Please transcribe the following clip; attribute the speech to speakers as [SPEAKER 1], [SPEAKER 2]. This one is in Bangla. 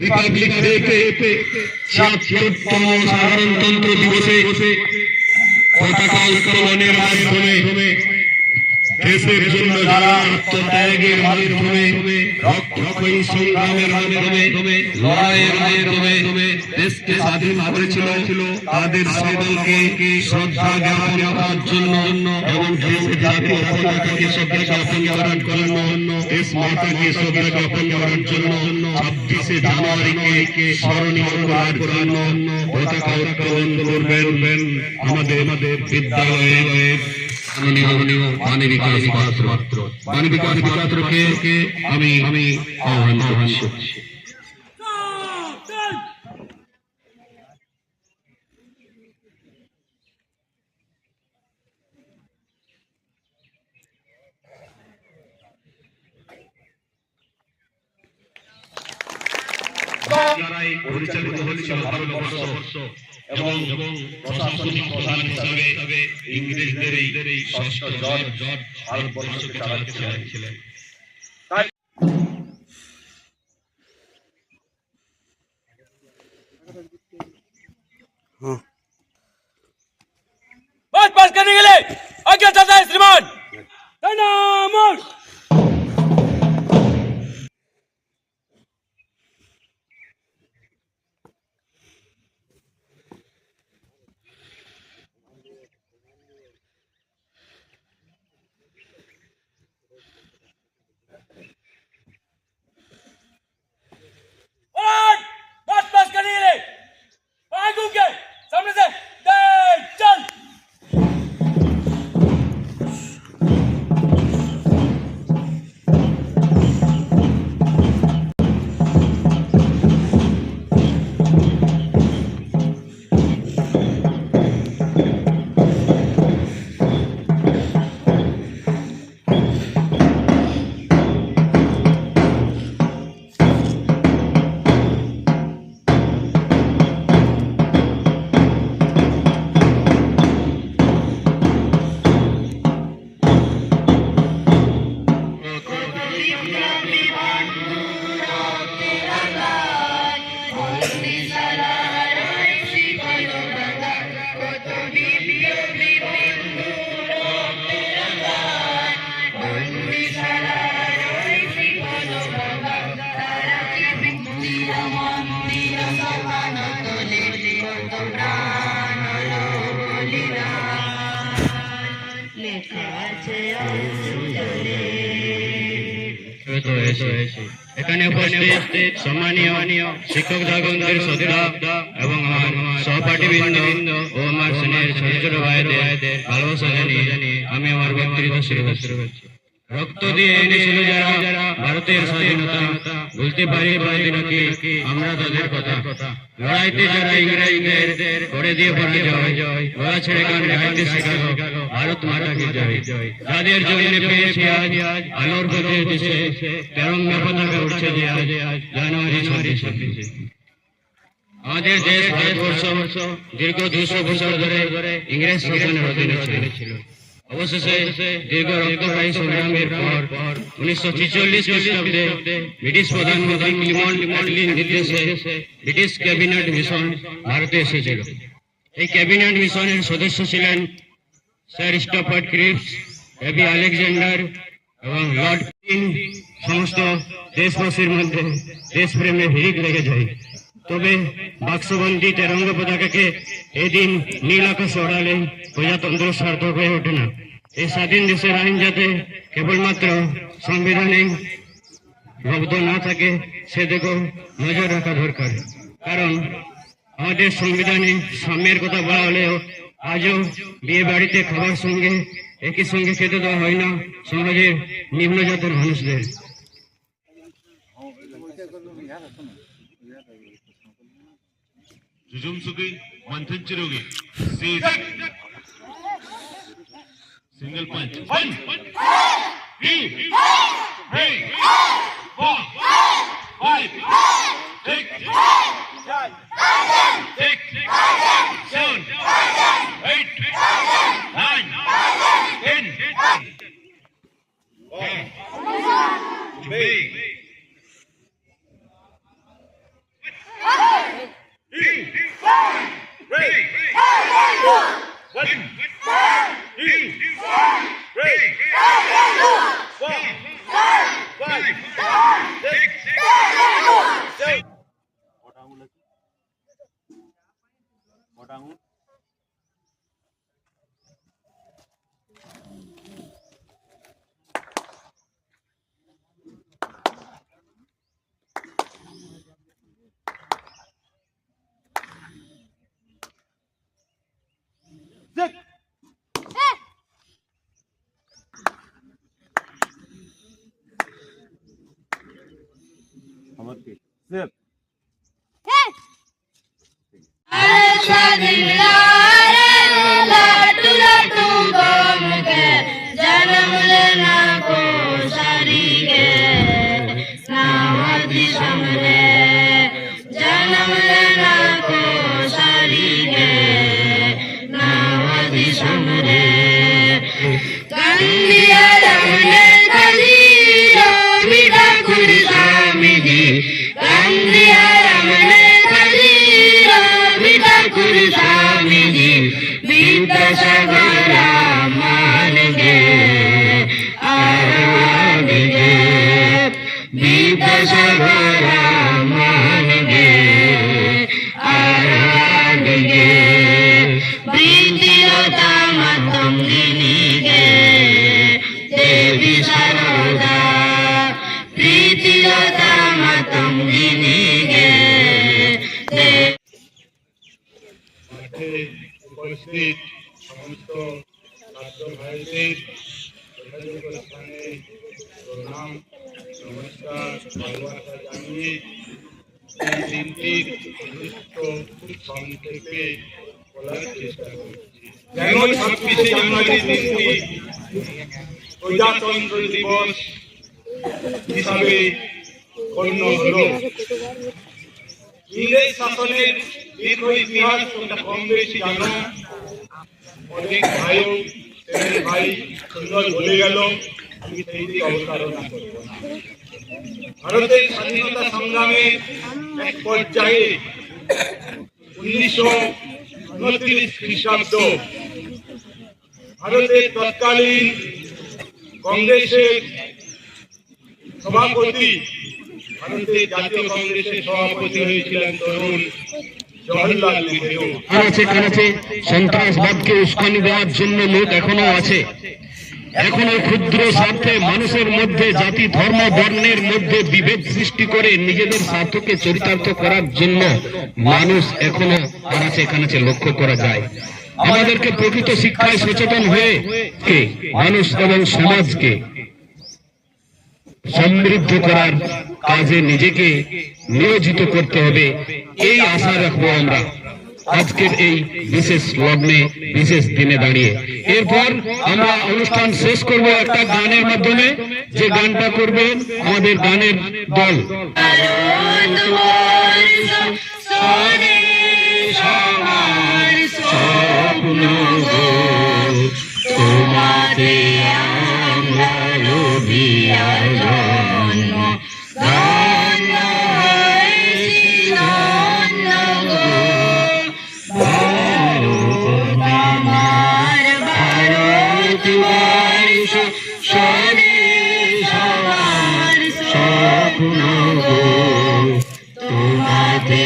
[SPEAKER 1] রিপাবলিক ডে ৭৬তম সাধারণতন্ত্র দিবসে পতাকা উত্তোলনের মাধ্যমে দেশের জন্য যারা আত্মত্যাগের মাধ্যমে রক্তক্ষয়ী সংগ্রামের মাধ্যমে লড়াইয়ের মাধ্যমে দেশকে স্বাধীন করেছিল তাদের সকলকে শ্রদ্ধা জ্ঞাপন করার জন্য এবং দেশের জাতীয় পতাকাকে শ্রদ্ধা জ্ঞাপন করার জন্য দেশ মাতাকে শ্রদ্ধা জ্ঞাপন করার জন্য ২৬শে জানুয়ারিকে স্মরণীয় করার জন্য পতাকা উত্তোলন করবেন আমাদের বিদ্যালয়ে বাণী বিকাশ পাত্রকে আমি আহ্বান করছি। পরিচালিত হয়েছিল ভারতবর্ষ এবং প্রশাসনিক প্রধান হিসাবে ইংরেজদের এই ষষ্ঠ জর্জ ভারতবর্ষকে চালাচ্ছিলেন।
[SPEAKER 2] पास करने के लिए आगे चलता है श्रीमान तैनामोश। पास करने के लिए आगू के सामने से चल।
[SPEAKER 3] এখানে উপস্থিত সম্মানীয় শিক্ষক দাগণদের শ্রদ্ধা এবং আমার সহপাঠীবৃন্দ ও আমার স্নেহের ছোট ছোট ভাইদের ভালোবাসা জানিয়ে আমি আমার বক্তৃতা শুরু করছি। রক্ত দিয়ে এনেছিল যারা ভারতের স্বাধীনতা, বলতে পারি নাকি আমরা তাদের কথা। লড়াইতে যারা ইংরেজদের করে দিয়ে পরাজয়, গলা ছেড়ে গান গাইতে শেখালো ভারত মাতাকে জয়। যাদের জন্য পেয়েছি আজ আলোর পথে দেশে তেরঙ্গা পতাকা উঠছে যে আজ জানুয়ারি 26। আমাদের দেশ ভারতবর্ষ দীর্ঘ ২০০ বছর ধরে ইংরেজ শাসনের অধীনে ছিল। অবশেষে দীর্ঘ রক্তক্ষয়ী সংগ্রামের পর ১৯৪৬ খ্রিস্টাব্দে ব্রিটিশ প্রধানমন্ত্রী ক্লিমন্ট অ্যাটলির নির্দেশে ব্রিটিশ ক্যাবিনেট মিশন ভারতে এসেছিল। এই ক্যাবিনেট মিশনের সদস্য ছিলেন স্যার স্টফার্ড ক্রিপস, এবি আলেকজান্ডার এবং লর্ড কিং। সমস্ত দেশবাসীর মধ্যে দেশপ্রেমে হিড়িক লেগে যায়। তবে বাক্সবন্দি তেরঙ্গা পতাকাকে এদিন নীল আকাশে ওড়ালে প্রজাতন্ত্র সার্থক হয়ে ওঠে না। এই স্বাধীন দেশের আইন যাতে কেবলমাত্র সংবিধানে বদ্ধ না থাকে সেদিকেও নজর রাখা দরকার। কারণ আমাদের সংবিধানে সাম্যের কথা বলা হলেও আজও বিয়ে বাড়িতে খাবার সঙ্গে একই সঙ্গে খেতে দেওয়া হয় না সমাজের নিম্ন জাতের মানুষদের।
[SPEAKER 4] जुजुमसुकी मंथन चिरोगे सिंगल पंच 1 2 3 4 5 6 7 8 9 10 big
[SPEAKER 5] जन्म लेना को सारी के नावदी समरे जन्म लेना को सारी के नावदी समरे कंदिया रमने कलीरो बिदा कुड़ी स्वामी जी कंदिया रमने कलीरो बिदा कुड़ी स्वामी जी बिदा सगरा मान गे आराधगे बिदा सगरा मान गे आराधगे प्रीतिलता मतम दिनी गे देवी सरोदा प्रीतिलता मतम दिनी गे
[SPEAKER 4] মাঠে উপস্থিত সমস্ত ছাত্র ভাইদের যথাযোগ্য স্থানে প্রণাম নমস্কার ভালোবাসা জানিয়ে এই দিনটির গুরুত্ব খুব সংক্ষেপে বলার চেষ্টা করছি। কেন 26শে জানুয়ারি দিনটি প্রজাতন্ত্র দিবস হিসাবে গণ্য হলো? ইংরেজ শাসনের দীর্ঘ ইতিহাস তোমরা কম বেশি জানো। অনেক ভাইও ছেলে ভাই সুন্দর বলে গেল, আমি সেই দিকে অবতারণা করব না। ভারতের স্বাধীনতা সংগ্রামের এক পর্যায়ে 1929 খ্রিস্টাব্দ ভারতের তৎকালীন কংগ্রেসের সভাপতি ভারতের জাতীয় কংগ্রেসের সভাপতি হয়েছিলেন তরুণ জওহরলাল নেহেরু।
[SPEAKER 3] কাছে সন্ত্রাসবাদকে উস্কানি দেওয়ার জন্য লোক এখনো আছে। এখনো ক্ষুদ্র স্বার্থে মানুষের মধ্যে জাতি ধর্ম বর্ণের মধ্যে বিভেদ সৃষ্টি করে নিজেদের স্বার্থকে চরিতার্থ করার জন্য মানুষ এখনো আছে লক্ষ্য করা যায়। আমাদেরকে প্রকৃত শিক্ষায় সচেতন হয়ে মানুষ এবং সমাজকে সমৃদ্ধ করার কাজে নিজেকে নিয়োজিত করতে হবে, এই আশা রাখবো আমরা আজকের এই বিশেষ লগ্নে বিশেষ দিনে দাঁড়িয়ে। এরপর আমরা অনুষ্ঠান শেষ করব একটা গানের মাধ্যমে, যে গানটা করবেন আমাদের গানের দল।
[SPEAKER 5] তোমাতে